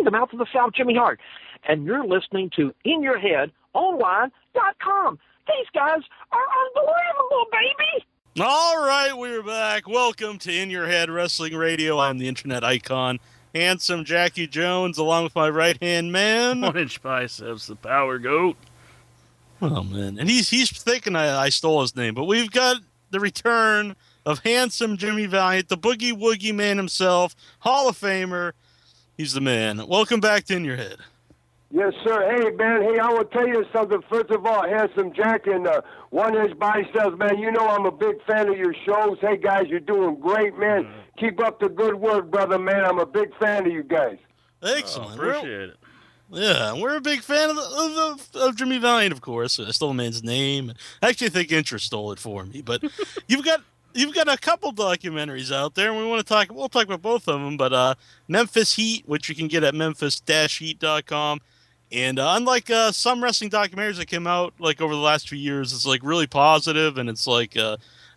the mouth of the South, Jimmy Hart. And you're listening to InYourHeadOnline.com. These guys are unbelievable, baby! All right, we're back. Welcome to In Your Head Wrestling Radio. I'm the internet icon, handsome Jackie Jones, along with my right-hand man. 1-inch biceps, the power goat. Oh, man. And he's thinking I stole his name, but we've got the return of handsome Jimmy Valiant, the Boogie Woogie man himself, Hall of Famer. He's the man. Welcome back to In Your Head. Yes, sir. Hey, man. Hey, I will tell you something. First of all, handsome Jack and 1-inch biceps, man. You know I'm a big fan of your shows. Hey, guys, you're doing great, man. Keep up the good work, brother, man. I'm a big fan of you guys. Excellent. Appreciate it. Yeah, we're a big fan of Jimmy Valiant, of course. I stole the man's name. I actually think Intra stole it for me. But you've got a couple documentaries out there, and we'll talk about both of them. But Memphis Heat, which you can get at memphis-heat.com. And unlike some wrestling documentaries that came out like over the last few years, it's like really positive, and it's like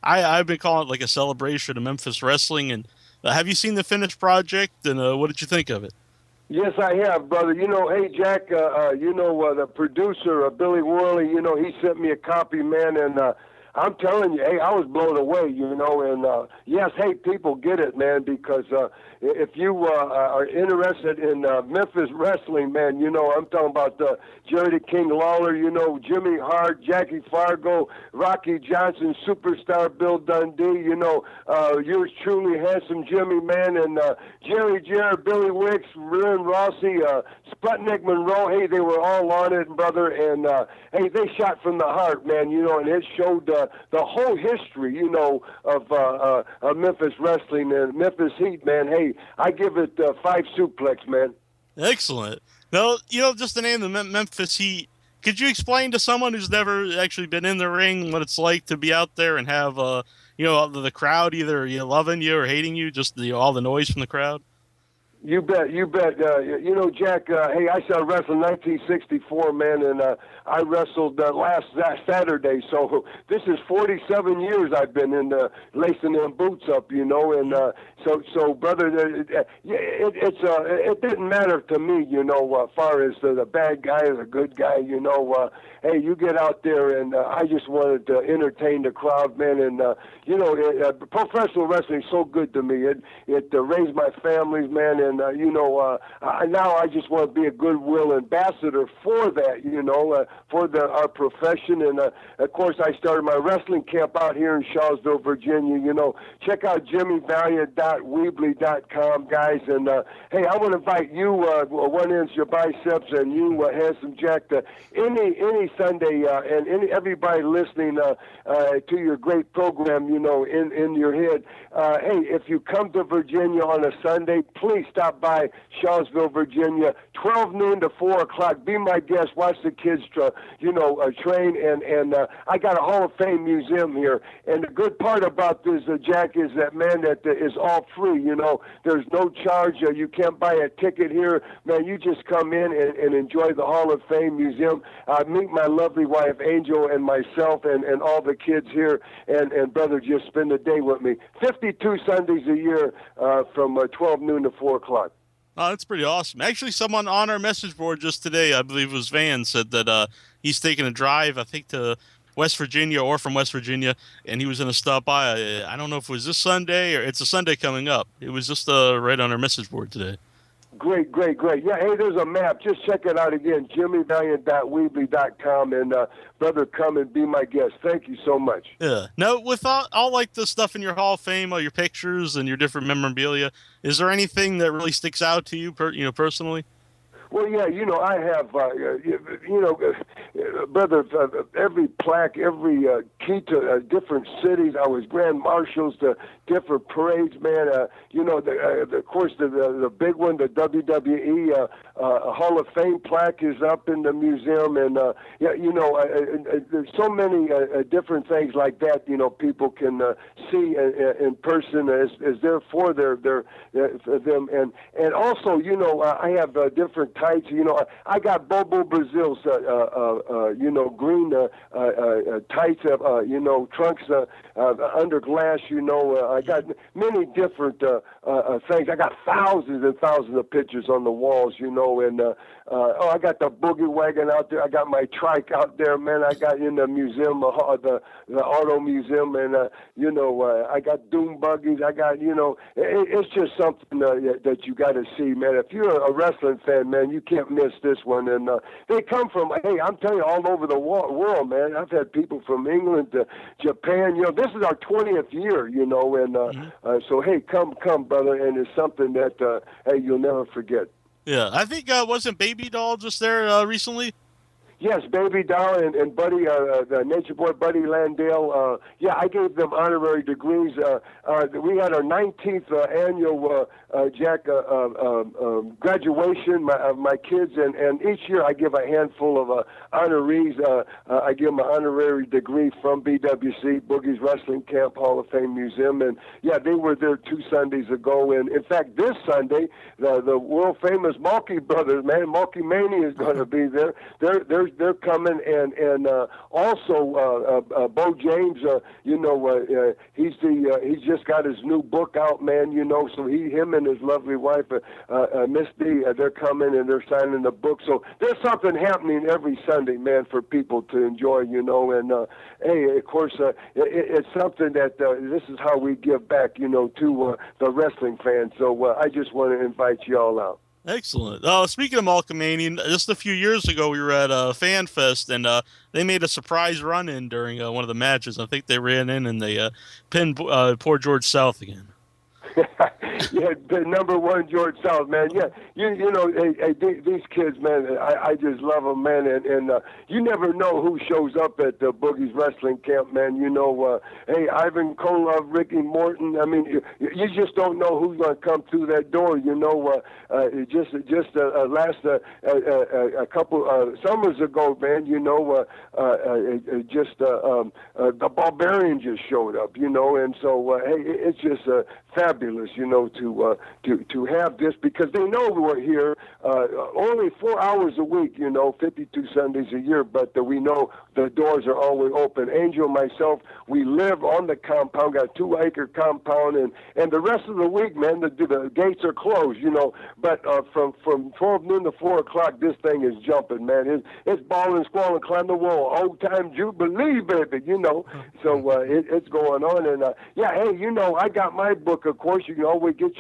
I've been calling it like a celebration of Memphis wrestling. And have you seen the finished project? And what did you think of it? Yes, I have, brother. You know, hey, Jack, the producer, Billy Worley, he sent me a copy, man, and I'm telling you, hey, I was blown away, and yes, hey, people get it, man, because if you are interested in Memphis wrestling, man, I'm talking about Jerry the King Lawler, Jimmy Hart, Jackie Fargo, Rocky Johnson, superstar Bill Dundee, yours truly, handsome Jimmy, man, and Jerry Jarrett, Billy Wicks, Lynn Rossi, Sputnik Monroe, hey, they were all on it, brother, and hey, they shot from the heart, man, and it showed the whole history, of Memphis wrestling and Memphis Heat, man. Hey, I give it 5 suplex, man. Excellent. Now, just the name of the Memphis Heat, could you explain to someone who's never actually been in the ring what it's like to be out there and have, the crowd either loving you or hating you, just all the noise from the crowd? You bet. Jack, hey, I started wrestling in 1964, man, and I wrestled last Saturday, so this is 47 years I've been in lacing them boots up, and so brother, it didn't matter to me, as far as the bad guy or the good guy, hey, you get out there, and I just wanted to entertain the crowd, man, and professional wrestling is so good to me. It raised my families, man, and now I just want to be a goodwill ambassador for that, for our profession. And of course, I started my wrestling camp out here in Charlottesville, Virginia. Check out jimmyvaliant.weebly.com, guys. And hey, I want to invite you, 1-inch biceps, and you, handsome Jack, to any Sunday, and everybody listening to your great program, in your head. Hey, if you come to Virginia on a Sunday, please stop by Charlottesville, Virginia, 12 noon to 4 o'clock. Be my guest. Watch the kids, train. And I got a Hall of Fame museum here. And the good part about this, Jack, is that, man, that is all free. There's no charge. You can't buy a ticket here. Man, you just come in and enjoy the Hall of Fame museum. Meet my lovely wife, Angel, and myself, and all the kids here. And brother, just spend the day with me. 52 Sundays a year from 12 noon to 4 o'clock. Oh, that's pretty awesome. Actually, someone on our message board just today, I believe it was Van, said that he's taking a drive, I think, to West Virginia or from West Virginia, and he was going to stop by. I don't know if it was this Sunday or it's a Sunday coming up. It was just right on our message board today. Great. Yeah, hey, there's a map. Just check it out again, jimmyvaliant.weebly.com, and brother, come and be my guest. Thank you so much. Yeah. Now, with all like the stuff in your Hall of Fame, all your pictures and your different memorabilia, is there anything that really sticks out to you, personally? Well, yeah, I have, brother, every plaque, every key to different cities. I was grand marshals to different parades, man. Of course, the big one, the WWE Hall of Fame plaque is up in the museum, and there's so many different things like that. People can see in person as they're for them, and also, I have different tights. I got Bobo Brazil's, green tights, trunks under glass. I got many different things. I got thousands and thousands of pictures on the walls, and I got the boogie wagon out there. I got my trike out there, man. I got in the museum, the auto museum, and I got doom buggies. I got, it's just something that you got to see, man. If you're a wrestling fan, man, you can't miss this one. And they come from, hey, I'm telling you, all over the world, man. I've had people from England to Japan. This is our 20th year, and so hey, come, brother, and it's something that hey, you'll never forget. Yeah, I think wasn't Baby Doll just there recently? Yes, Baby Doll and Buddy, the Nature Boy Buddy Landale. I gave them honorary degrees. We had our 19th annual graduation of my kids, and each year I give a handful of honorees. I give them an honorary degree from BWC, Boogie's Wrestling Camp Hall of Fame Museum, and they were there 2 Sundays ago. And in fact, this Sunday, the world famous Mulkey brothers, man, Mulkey Mania is going to be there. They're coming, and also Bo James. He's just got his new book out, man. So him and his lovely wife, Misty, they're coming and they're signing the book. So there's something happening every Sunday, man, for people to enjoy. And hey, of course, it's something that this is how we give back, to the wrestling fans. So I just want to invite you all out. Excellent. Speaking of Malkamania, just a few years ago, we were at Fan Fest, and they made a surprise run-in during one of the matches. I think they ran in and they pinned poor George South again. Yeah, the number one George South, man. Yeah, these kids, man, I just love them, man. And you never know who shows up at Boogie's Wrestling Camp, man. Hey, Ivan Koloff, Ricky Morton. I mean, you just don't know who's going to come through that door. Last a couple summers ago, man. The Barbarian just showed up, and so hey, it's just fabulous, to have this, because they know we're here only 4 hours a week, 52 Sundays a year, but we know the doors are always open. Angel and myself, we live on the compound, got a 2-acre compound, and the rest of the week, man, the gates are closed, but from 12 noon to 4 o'clock, this thing is jumping, man. It's balling, squalling, climb the wall, old time Jubilee, baby, so it's going on, and hey, I got my book, of course. You can always get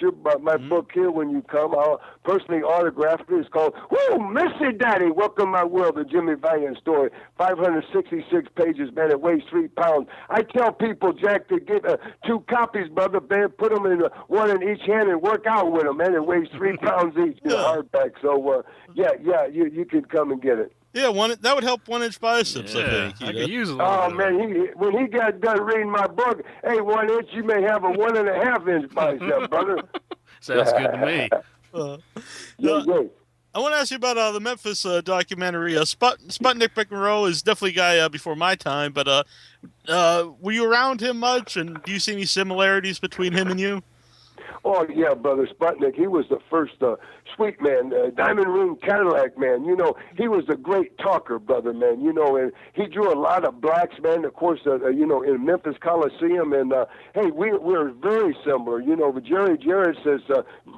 my book here when you come. I'll personally autograph it. It's called Missy Daddy, Welcome My World, the Jimmy Valiant Story. 566 pages, man. It weighs 3 pounds. I tell people, Jack, to get 2 copies, brother, man. Put them in one in each hand and work out with them, man. It weighs 3 pounds each, hardback. So, you can come and get it. Yeah, that would help 1-inch biceps, I think. I could use a little bit. Man, when he got done reading my book, hey, 1 inch, you may have a 1.5-inch bicep, brother. Sounds good to me. I want to ask you about the Memphis documentary. Sputnik McMorrow is definitely a guy before my time, but were you around him much, and do you see any similarities between him and you? Oh, yeah, brother Sputnik. He was the first sweet man, diamond ring Cadillac man. He was a great talker, brother, man. And he drew a lot of blacks, man, of course, in Memphis Coliseum. And, hey, we're very similar, but Jared says,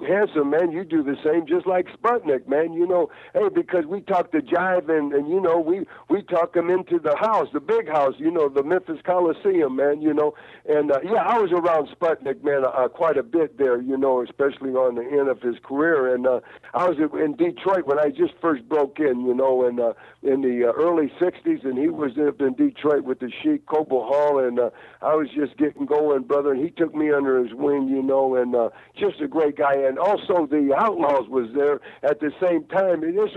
handsome, man, you do the same just like Sputnik, man. Hey, because we talk to Jive and we talk him into the house, the big house, the Memphis Coliseum, man, And, I was around Sputnik, man, quite a bit there, especially on the end of his career. And I was in Detroit when I just first broke in, in the early 60s, and he was up in Detroit with the Sheik, Coble Hall, and I was just getting going, brother, and he took me under his wing, and just a great guy. And also the Outlaws was there at the same time. And this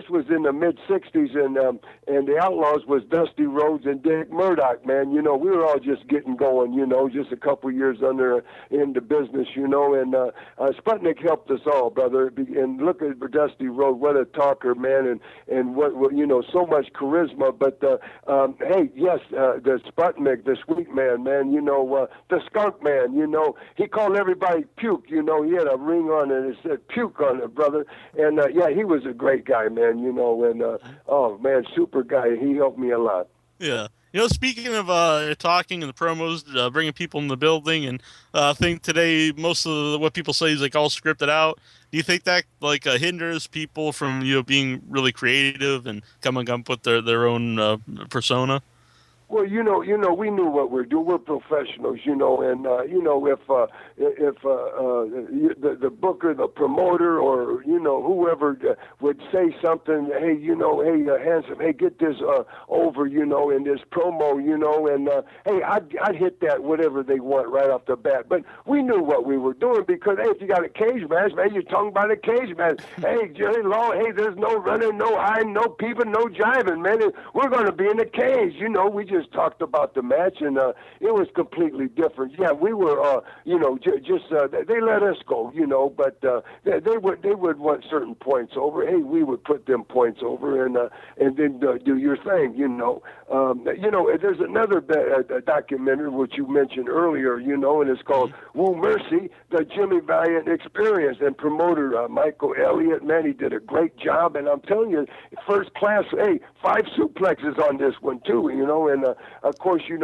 was in the mid-60s, and the Outlaws was Dusty Rhodes and Dick Murdoch, man. We were all just getting going, just a couple years in the business, and Sputnik helped us all, brother. And look at Dusty Rhodes, what a talker, man, and what so much charisma. But hey, yes, the Sputnik, the sweet man, the skunk man, he called everybody puke. He had a ring on it and it said puke on it, brother. And he was a great guy, man. And oh man, super guy. He helped me a lot. Yeah. You know, speaking of talking and the promos, bringing people in the building, and I think today most of what people say is like all scripted out. Do you think that like hinders people from being really creative and coming up with their own persona? Well, we knew what we're doing. We're professionals, and if the booker, the promoter, or whoever would say something, hey, handsome, hey, get this over, in this promo, and hey, I'd hit that whatever they want right off the bat. But we knew what we were doing because hey, if you got a cage match, man, you're talking about a cage match. Hey, Jerry Law, hey, there's no running, no hiding, no peeping, no jiving, man. We're going to be in the cage, we just talked about the match, and it was completely different. Yeah, we were, they let us go, but they would want certain points over. Hey, we would put them points over, and then do your thing, There's another documentary which you mentioned earlier, and it's called Woo Mercy, the Jimmy Valiant Experience, and promoter Michael Elliott, man, he did a great job, and I'm telling you, first class. Hey, 5 suplexes on this one too, and of course, you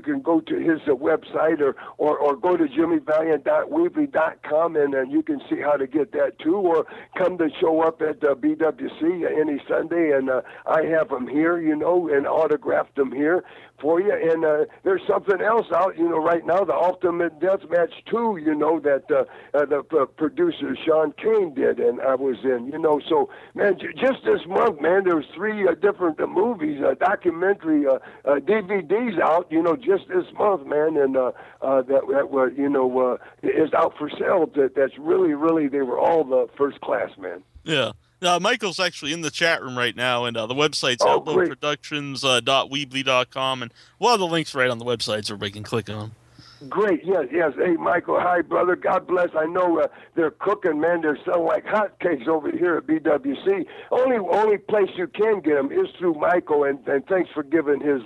can go to his website or go to jimmyvaliant.weebly.com and you can see how to get that too, or come to show up at BWC any Sunday, and I have them here, and autographed them here for you. And there's something else out, right now, the Ultimate Death Match 2, that the producer Sean Kane did, and I was in, So, man, just this month, man, there was 3 different movies, documentary DVDs out, just this month, man, and that were, is out for sale. That's really, they were all the first class, man. Yeah. Michael's actually in the chat room right now, and the website's outloadproductions.weebly.com, and we'll have the links right on the website so everybody can click on them. Great, yes. Hey, Michael, hi, brother. God bless. I know they're cooking, man. They're selling like hotcakes over here at BWC. Only place you can get them is through Michael, and thanks for giving his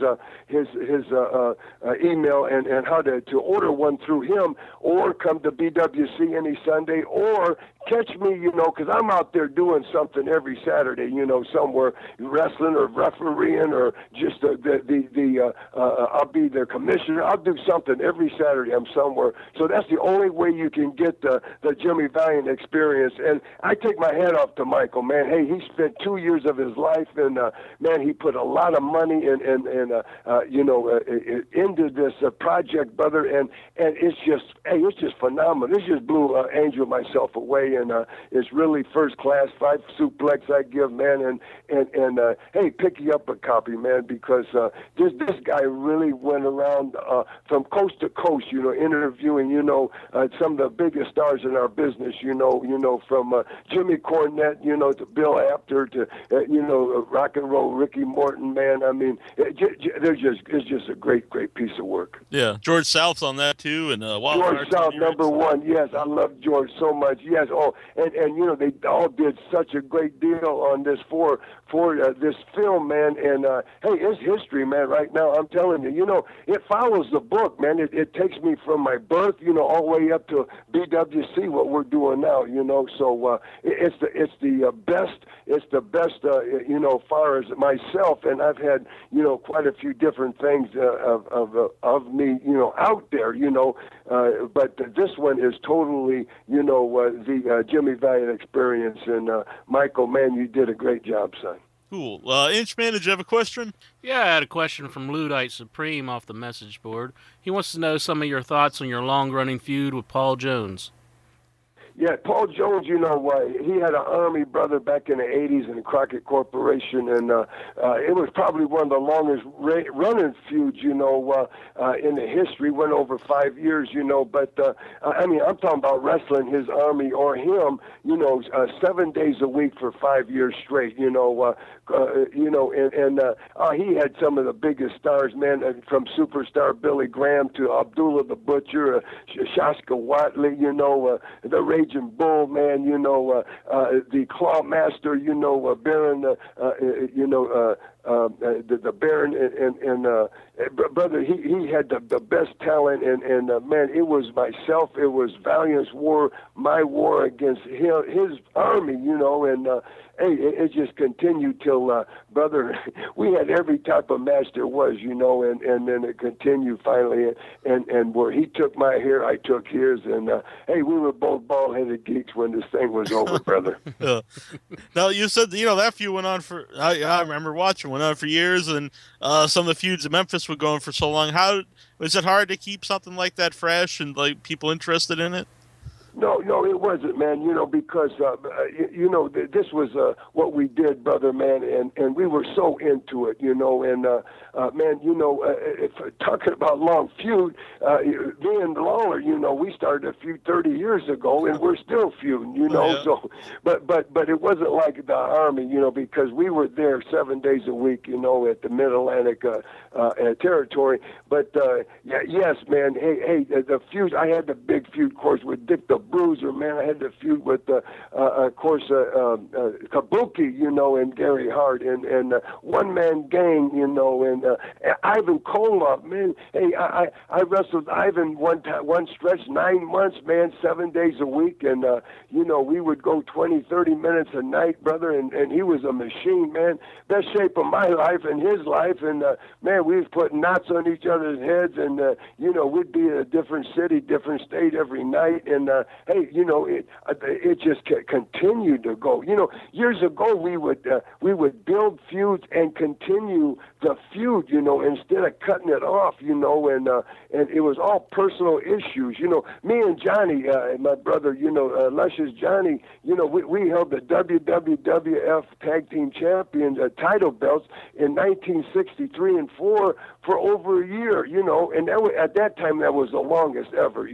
email and how to order one through him, or come to BWC any Sunday, or catch me, because I'm out there doing something every Saturday, somewhere wrestling or refereeing or just I'll be their commissioner. I'll do something every Saturday. I'm somewhere. So that's the only way you can get the Jimmy Valiant experience. And I take my hat off to Michael, man. Hey, he spent 2 years of his life, and man, he put a lot of money into this project, brother. And it's just phenomenal. This just blew Angel myself away. And it's really first class. 5 suplex I give, man, and hey, pick you up a copy, man, because this guy really went around from coast to coast, interviewing, some of the biggest stars in our business, from Jimmy Cornette, to Bill Apter to rock and roll Ricky Morton, man. I mean, it's just a great piece of work. Yeah, George South's on that too, and George South, number 1. Yes, I love George so much. Yes. Oh, and they all did such a great deal on this for this film, man. And hey, it's history, man. Right now, I'm telling you, it follows the book, man. It takes me from my birth, all the way up to BWC, what we're doing now, So it's the best. It's the best, far as myself, and I've had, quite a few different things of me, out there, but this one is totally, the Jimmy Valiant experience. And Michael, man, you did a great job, son. Cool. Inchman, did you have a question? Yeah, I had a question from Luddite Supreme off the message board. He wants to know some of your thoughts on your long-running feud with Paul Jones. Yeah, Paul Jones, he had an Army brother back in the 80s in the Crockett Corporation, and it was probably one of the longest running feuds, in the history, went over 5 years, but, I mean, I'm talking about wrestling his Army or him, 7 days a week for 5 years straight, he had some of the biggest stars, man, from superstar Billy Graham to Abdullah the Butcher, Shaska Watley, the Raging Bull, man, the Claw Master, Baron, the Baron, and brother, he had the best talent, and man, it was myself, it was Valiant's war, my war against his army, and hey, it just continued till, brother, we had every type of match there was, and then it continued finally, and where he took my hair, I took his, and hey, we were both bald-headed geeks when this thing was over, brother. Now, you said, that feud went on for, I remember watching, went on for years, and some of the feuds in Memphis were going for so long. How was it hard to keep something like that fresh and like people interested in it? No, it wasn't, man, because, this was what we did, brother, man, and we were so into it, and, man, if talking about long feud, me and Lawler, we started a feud 30 years ago, and we're still feuding, so, but it wasn't like the Army, because we were there 7 days a week, at the Mid-Atlantic territory, but, yes, man, hey, the feud, I had the big feud, of course, with Dick the Bruiser, man. I had to feud with, of course, Kabuki, and Gary Hart, and One Man Gang, and Ivan Koloff, man. Hey, I wrestled Ivan one stretch, 9 months, man, 7 days a week, and we would go 20, 30 minutes a night, brother, and he was a machine, man. Best shape of my life and his life, and man, we was putting knots on each other's heads, and we'd be in a different city, different state every night, and hey, it just continued to go. Years ago we would build feuds and continue the feud, instead of cutting it off, and it was all personal issues. Me and Johnny, my brother, Luscious Johnny, we held the WWF Tag Team Champions title belts in 1963 and 4 for over a year, and at that time that was the longest ever,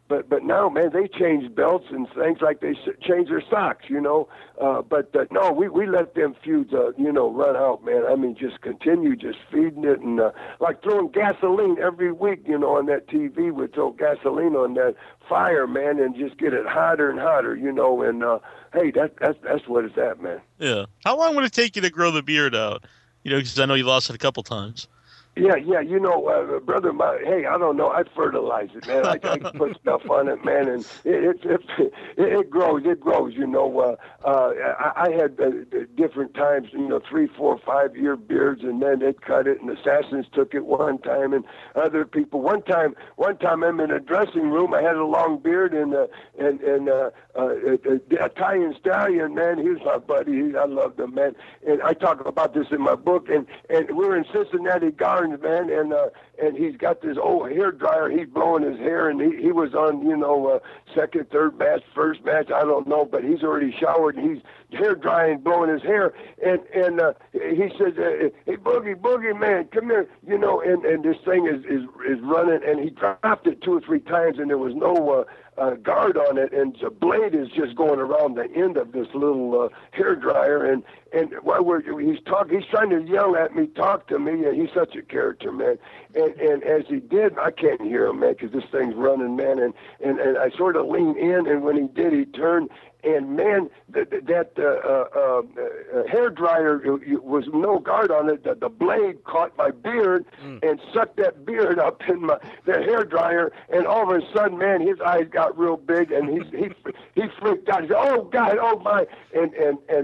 but now, man, they changed belts and things like they changed their socks, but no, we let them feuds, run out, man. I mean, just continue just feeding it, and like throwing gasoline every week, on that TV, we'd throw gasoline on that fire, man, and just get it hotter and hotter, and hey, that's what it's at, man. Yeah. How long would it take you to grow the beard out? Because I know you lost it a couple times. Yeah, brother, hey, I don't know. I fertilize it, man. I put stuff on it, man, and it grows. It grows. I had different times, 3, 4, 5 year beards, and then they'd cut it, and Assassins took it one time, and other people. One time, I'm in a dressing room. I had a long beard, and Italian Stallion, man, he was my buddy. I loved him, man. And I talk about this in my book, and we were in Cincinnati Gardens, man, and he's got this old hair dryer. He's blowing his hair, and he was on, second, third match, first match, I don't know, but he's already showered, and he's hair drying, blowing his hair, and he says, hey, Boogie, man, come here, and this thing is running, and he dropped it 2 or 3 times, and there was no guard on it, and the blade is just going around the end of this little hair dryer, and while he's trying to yell at me, talk to me, and he's such a character, man. And as he did, I can't hear him, man, because this thing's running, man, and I sort of leaned in, and when he did, he turned. And man, that hair dryer was no guard on it. The blade caught my beard and sucked that beard up in the hair dryer. And all of a sudden, man, his eyes got real big, and he freaked out. He said, "Oh God, oh my!" And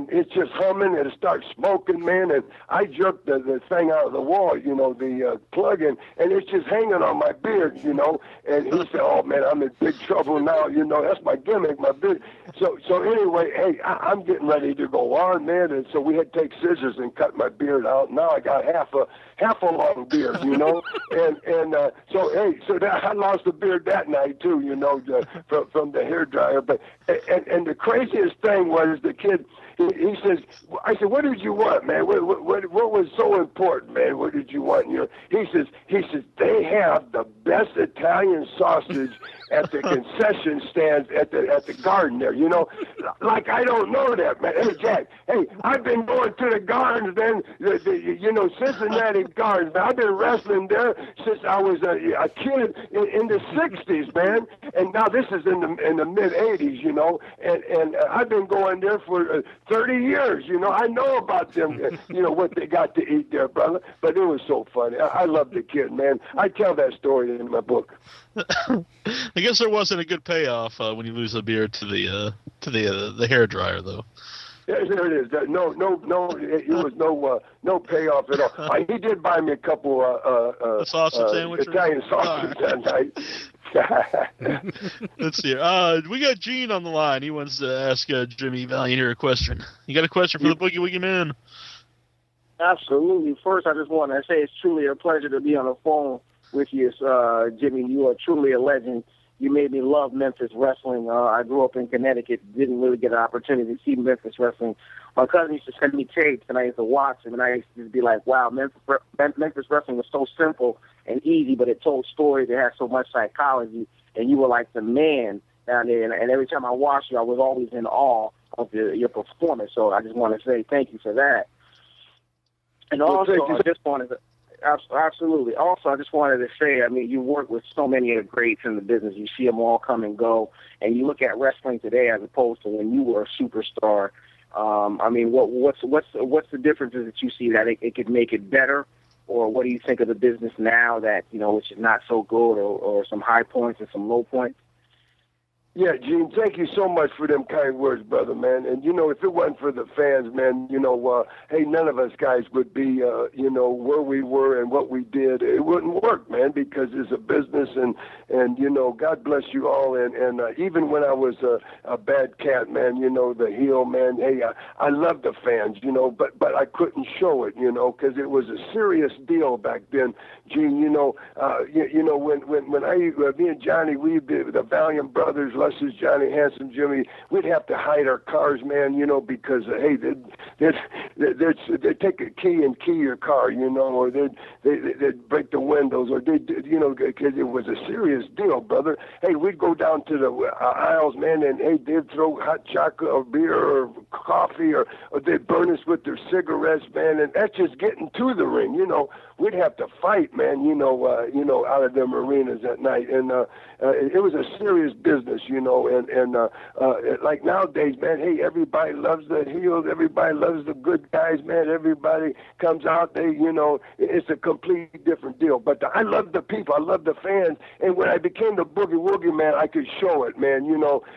it's just humming, and it starts smoking, man. And I jerked the thing out of the wall, the plug in, and it's just hanging on my beard, And he said, "Oh man, I'm in big trouble now. That's my gimmick, my beard." So anyway, hey, I'm getting ready to go on, man, and so we had to take scissors and cut my beard out. Now I got half a long beard, and so hey, so that I lost the beard that night too, from the hair dryer. But and the craziest thing was the kid. He says, I said, what did you want, man? What was so important, man? What did you want? He says, they have the best Italian sausage at the concession stands at the garden there, Like, I don't know that, man. Hey, Jack, hey, I've been going to the gardens, man, Cincinnati gardens, man. I've been wrestling there since I was a kid in the 60s, man. And now this is in the mid-'80s, and I've been going there for 30 years. I know about them, what they got to eat there, brother. But it was so funny. I love the kid, man. I tell that story in my book. I guess there wasn't a good payoff when you lose the beard to the hair dryer, though. Yeah, there it is. No, it was no payoff at all. He did buy me a couple sausage sandwiches? Italian sausages that night. Let's see here. We got Gene on the line. He wants to ask Jimmy Valiant here a question. You got a question for the Boogie Woogie Man? Absolutely. First, I just want to say it's truly a pleasure to be on the phone with you, Jimmy. You are truly a legend. You made me love Memphis wrestling. I grew up in Connecticut, didn't really get an opportunity to see Memphis wrestling. My cousin used to send me tapes, and I used to watch them, and I used to be like, wow, Memphis wrestling was so simple and easy, but it told stories. It had so much psychology, and you were like the man down there. And every time I watched you, I was always in awe of your performance. So I just want to say thank you for that. And also, I just wanted to... Absolutely. Also, I just wanted to say, I mean, you work with so many of the greats in the business. You see them all come and go, and you look at wrestling today as opposed to when you were a superstar. I mean, what's the differences that you see that it could make it better, or what do you think of the business now that which is not so good, or some high points and some low points? Yeah, Gene, thank you so much for them kind words, brother, man. And, if it wasn't for the fans, man, hey, none of us guys would be, where we were and what we did. It wouldn't work, man, because it's a business and God bless you all. And even when I was a bad cat, man, the heel, man, hey, I love the fans, but I couldn't show it, because it was a serious deal back then, Gene. When me and Johnny, we the Valiant brothers, Luscious, Johnny, Handsome Jimmy, we'd have to hide our cars, man, because hey, they'd take a key and key your car, or they'd break the windows, or because it was a serious deal, brother. Hey, we'd go down to the aisles, man, and hey, they'd throw hot chocolate or beer or coffee, or they'd burn us with their cigarettes, man, and that's just getting to the ring, We'd have to fight, man, out of them arenas at night, and it was a serious business, and like nowadays, man, hey, everybody loves the heels, everybody loves the good guys, man, everybody comes out, it's a completely different deal. But I love the people, I love the fans, and when I became the Boogie Woogie, man, I could show it, man,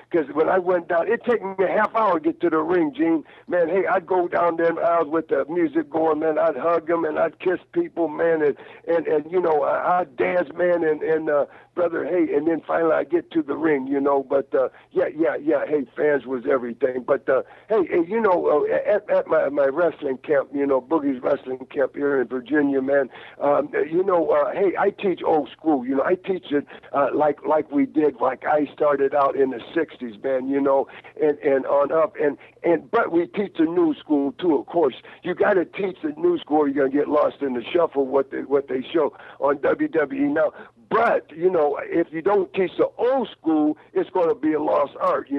because when I went down, it took me a half hour to get to the ring, Gene, man, hey, I'd go down there, I was with the music going, man, I'd hug them, and I'd kiss people, man, and I'd dance, man, and brother, hey, and then finally I get to the ring, but hey, fans was everything. But hey, at my wrestling camp, Boogie's wrestling camp here in Virginia, man, hey, I teach old school, I teach it like we did, like I started out in the 60s, man, and on up, but we teach the new school too, of course. You got to teach the new school, or you're gonna get lost in the shuffle what they show on WWE now. But, if you don't teach the old school, it's going to be a lost art,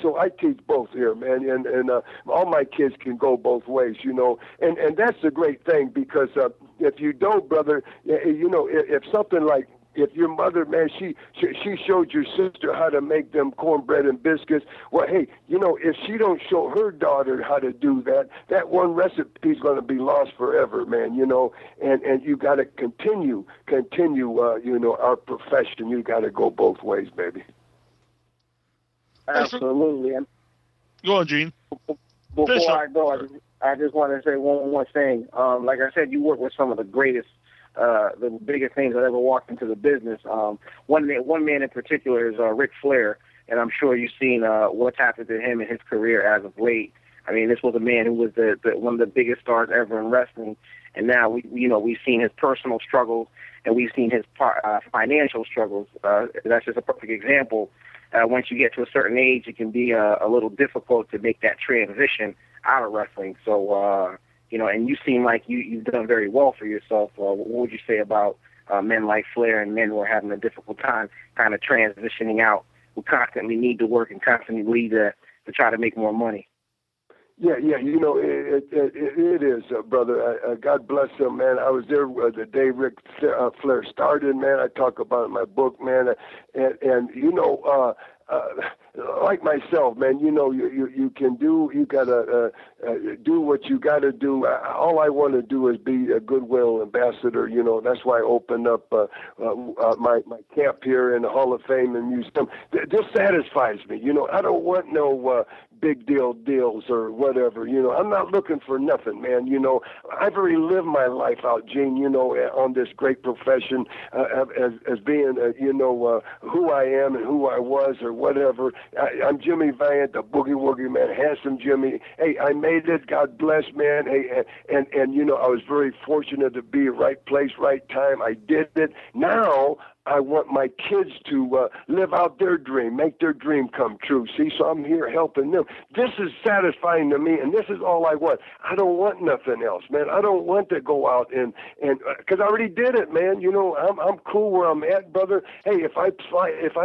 So I teach both here, man, and all my kids can go both ways, And that's a great thing because if you don't, brother, if something like, if your mother, man, she showed your sister how to make them cornbread and biscuits, well, hey, if she don't show her daughter how to do that, that one recipe is going to be lost forever, man, and you got to continue, our profession. You got to go both ways, baby. Absolutely. Go on, Gene. Before I go, I just want to say one more thing. Like I said, you work with some of the greatest, the biggest things that ever walked into the business. One man in particular is Ric Flair, and I'm sure you've seen what's happened to him in his career as of late. I mean, this was a man who was the one of the biggest stars ever in wrestling, and now we've seen his personal struggles and we've seen his financial struggles. That's just a perfect example. Once you get to a certain age, it can be a little difficult to make that transition out of wrestling. So, and you seem like you've done very well for yourself. What would you say about men like Flair and men who are having a difficult time kind of transitioning out, who constantly need to work and constantly need to try to make more money? Yeah, it is, brother. God bless him, man. I was there the day Ric Flair started, man. I talk about it in my book, man. And like myself, man, you know, you gotta do what you gotta do. All I want to do is be a goodwill ambassador. You know, that's why I opened up my camp here in the Hall of Fame and Museum. This satisfies me. You know, I don't want no big deals or whatever. You know, I'm not looking for nothing, man. You know, I've already lived my life out, Gene, you know, on this great profession as being, who I am and who I was or whatever. I'm Jimmy Valiant, the Boogie Woogie, man, handsome Jimmy. Hey, I made it. God bless, man. Hey, and you know, I was very fortunate to be right place, right time. I did it. Now I want my kids to live out their dream, make their dream come true. See, so I'm here helping them. This is satisfying to me, and this is all I want. I don't want nothing else, man. I don't want to go out and because I already did it, man. You know, I'm cool where I'm at, brother. Hey, if I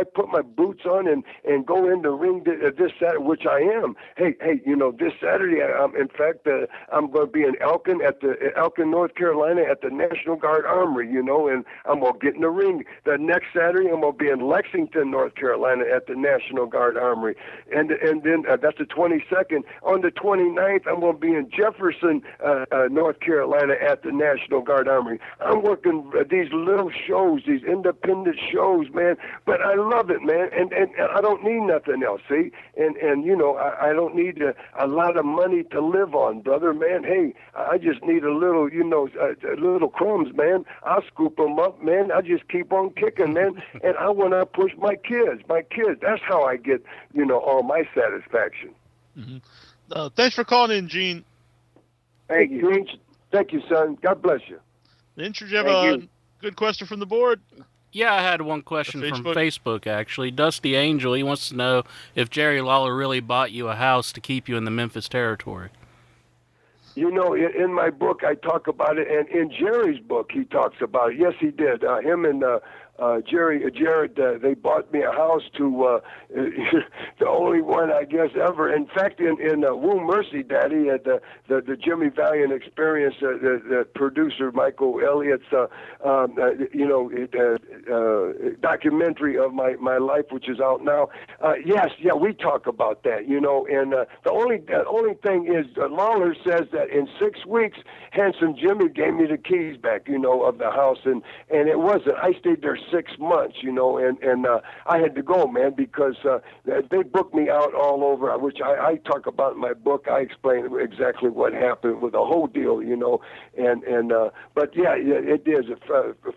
put my boots on and go in the ring this Saturday, which I am. Hey, you know, this Saturday, in fact, I'm going to be in Elkin, North Carolina, at the National Guard Armory. You know, and I'm going to get in the ring. The next Saturday, I'm going to be in Lexington, North Carolina, at the National Guard Armory. And then that's the 22nd. On the 29th, I'm going to be in Jefferson, North Carolina, at the National Guard Armory. I'm working these little shows, these independent shows, man. But I love it, man. And I don't need nothing else, see? And you know, I don't need a lot of money to live on, brother, man. Hey, I just need a little, you know, little crumbs, man. I'll scoop them up, man. I just keep on kicking, man, and I want to push my kids. That's how I get, you know, all my satisfaction. Mm-hmm. Thanks for calling in, Gene. Thank you, son. God bless you. Did you have a good question from the board? Yeah, I had one question from Facebook, actually. Dusty Angel, he wants to know if Jerry Lawler really bought you a house to keep you in the Memphis territory. You know, in my book, I talk about it, and in Jerry's book, he talks about it. Yes, he did. Him and Jared, they bought me a house to the only one, I guess, ever. In fact, in Woo Mercy, Daddy, at the Jimmy Valiant Experience, the producer Michael Elliott's, documentary of my life, which is out now. We talk about that, you know. And the only thing is, Lawler says that in 6 weeks, Handsome Jimmy gave me the keys back, you know, of the house, and it wasn't. I stayed there 6 months, you know, and I had to go, man, because they booked me out all over, which I talk about in my book. I explain exactly what happened with the whole deal, you know, but yeah, it is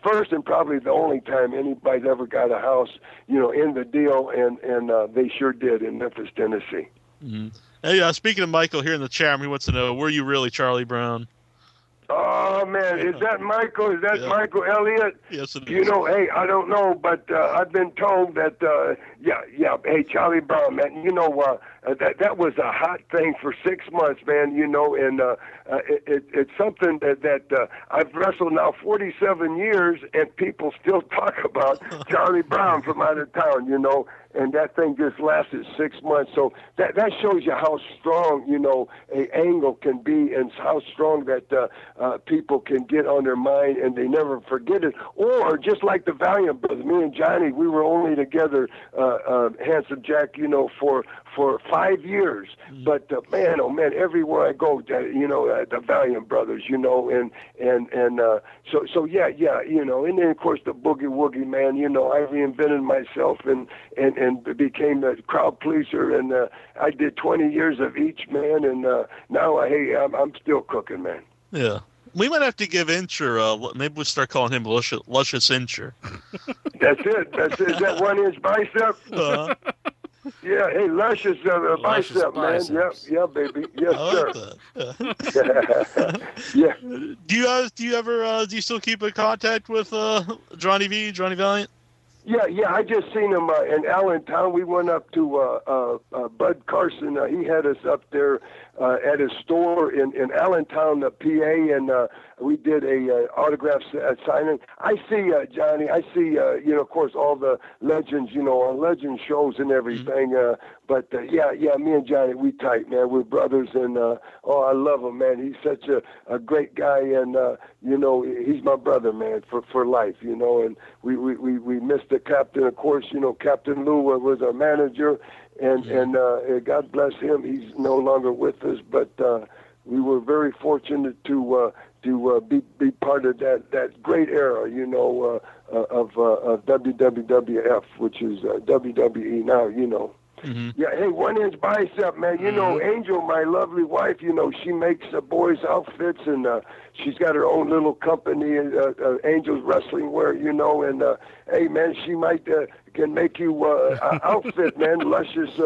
first and probably the only time anybody's ever got a house, you know, in the deal, and they sure did in Memphis, Tennessee. Mm-hmm. Hey, speaking of Michael here in the chat room, he wants to know, were you really Charlie Brown? Oh, man, is that Michael? Is that Michael Elliott? Yes, it is. You know, hey, I don't know, but I've been told that, hey, Charlie Brown, man, you know, that was a hot thing for 6 months, man, you know, and it's something that I've wrestled now 47 years, and people still talk about Charlie Brown from out of town, you know, and that thing just lasted 6 months. So that shows you how strong, you know, an angle can be, and how strong that people can get on their mind and they never forget it. Or just like the Valiant brothers, me and Johnny, we were only together, Handsome Jack, you know, for 5 years. Mm-hmm. But man, oh man, everywhere I go, you know, the Valiant brothers, you know, and so yeah, you know, and then of course the Boogie Woogie, man, you know, I reinvented myself and became a crowd pleaser, and I did 20 years of each, man, and now I'm still cooking, man. Yeah. We might have to give Incher, maybe we'll start calling him Luscious Incher. That's it. That 1 inch bicep? Uh-huh. Yeah, hey, luscious bicep, man. Yeah, baby. Yes, sir. That. Yeah. Do you still keep in contact with Johnny Valiant? Yeah. I just seen him in Allentown. We went up to Bud Carson. He had us up there at his store in Allentown, PA, and we did a autograph signing. I see Johnny. I see you know, of course, all the legends, you know, on legend shows and everything. Mm-hmm. But yeah, me and Johnny, we tight, man. We're brothers, and I love him, man. He's such a great guy, and you know, he's my brother, man, for life, you know. And we missed the captain, of course. You know, Captain Lou was our manager. and God bless him. He's no longer with us, but we were very fortunate to be part of that great era, you know, of WWF, which is WWE now, you know. Mm-hmm. Yeah, hey, 1 inch bicep, man. You know, Angel, my lovely wife, you know, she makes boys' outfits, and she's got her own little company, Angel's Wrestling Wear, you know, and hey, man, she might can make you outfit, man, luscious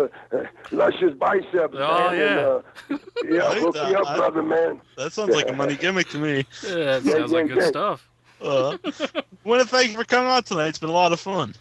biceps, man. Yeah. And, yeah, hook me up, brother, man. That sounds like a money gimmick to me. Yeah, that sounds like good stuff. Want to thank you for coming on tonight. It's been a lot of fun.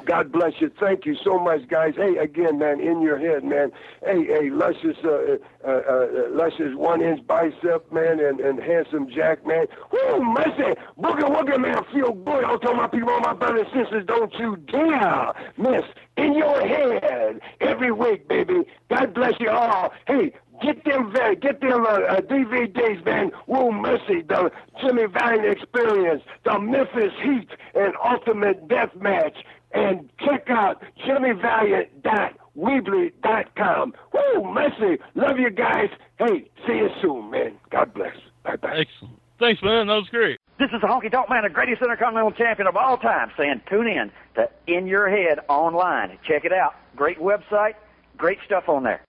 God bless you. Thank you so much, guys. Hey, again, man, in your head, man. Hey, luscious 1 inch bicep, man, and handsome Jack, man. Woo, mercy. Boogie Woogie, man, feel good. I'll tell my people, all my brothers and sisters, don't you dare miss in your head every week, baby. God bless you all. Hey, get them DVDs, man. Woo, mercy, the Jimmy Valiant Experience, the Memphis Heat, and Ultimate Deathmatch. And check out jimmyvaliant.weebly.com. Woo, mercy. Love you guys. Hey, see you soon, man. God bless. Bye-bye. Excellent. Thanks, man. That was great. This is the Honky Tonk Man, the greatest Intercontinental Champion of all time, saying tune in to In Your Head Online. Check it out. Great website. Great stuff on there.